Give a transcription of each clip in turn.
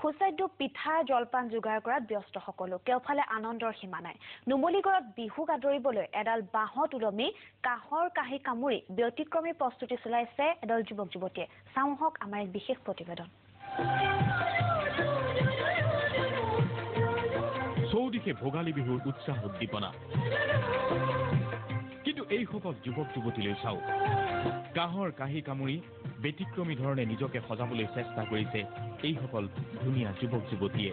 সুস্বাদ্য পিঠা জলপান যোগাৰ কৰাত ব্যস্ত সকলো কেওফালে আনন্দৰ সীমা নাই নুমলীগড়ত বিহুক আদৰিবলৈ এডাল বাঁহত ওলমি কাহৰ কাহি কামুৰি ব্যতিক্ৰমী প্ৰস্তুতি চলাইছে এডাল যুৱক যুৱতীয়ে চাওঁহক আমাৰ এক বিশেষ প্ৰতিবেদন চৌদিশে ভোগালী বিহুৰ উৎসাহ উদ্দীপনা কিন্তু এই সকল যুৱক যুৱতীলৈ চাও কাহৰ কাহি কামুৰি ব্যতিক্ৰমী ধৰণে নিজকে সজাবলৈ চেষ্টা কৰিছে এই সকল ধুনীয়া যুৱক যুৱতীয়ে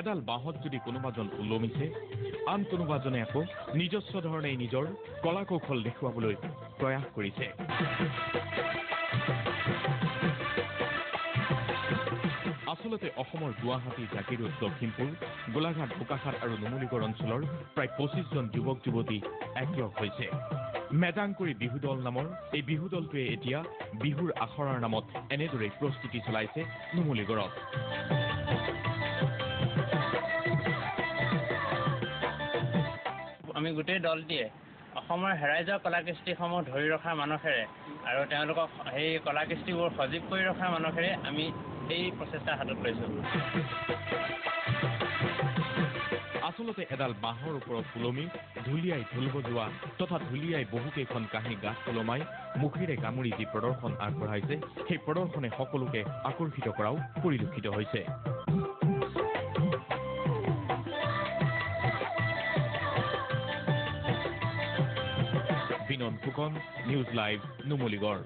এডাল বাঁহত যদি কোনোবাজন ওলমিছে আন কোনোবাজনে আকৌ নিজস্ব ধৰণে নিজৰ কলা কৌশল দেখুৱাবলৈ প্ৰয়াস কৰিছে আসলতে অসমৰ গুৱাহাটী জাগিৰোড লখিমপুৰ গোলাঘাট বোকাখাট আৰু নুমলীগড় অঞ্চলৰ প্ৰায় 25 জন যুৱক যুৱতী একলগ হৈছে মেদাংকুৰি বিহু দল নামৰ এই বিহু দলটোৱে এতিয়া বিহুৰ আখৰাৰ নামত এনেদৰে প্ৰস্তুতি চলাইছে নুমলীগড়ত আমি গোটেই দলটিয়ে অসমৰ হেৰাই যোৱা কলাকৃষ্টিসমূহ ধৰি ৰখাৰ মানসেৰে আৰু তেওঁলোকক সেই কলাকৃষ্টিবোৰ সজীৱ কৰি ৰখাৰ মানসেৰে আমি এই প্ৰচেষ্টা হাতত লৈছো আসলতে এডাল বাঁহৰ ওপৰত ওলমি ধুলিয়াই ঢোল বজোৱা তথা ধুলিয়াই বহুকেইখন কাহি গাত ওলমাই মুখেৰে কামুৰি যি প্ৰদৰ্শন আগবঢ়াইছে সেই প্ৰদৰ্শনে সকলোকে আকৰ্ষিত কৰাও পৰিলক্ষিত হৈছে বিনন ফুকন নিউজ লাইভ নুমলীগড়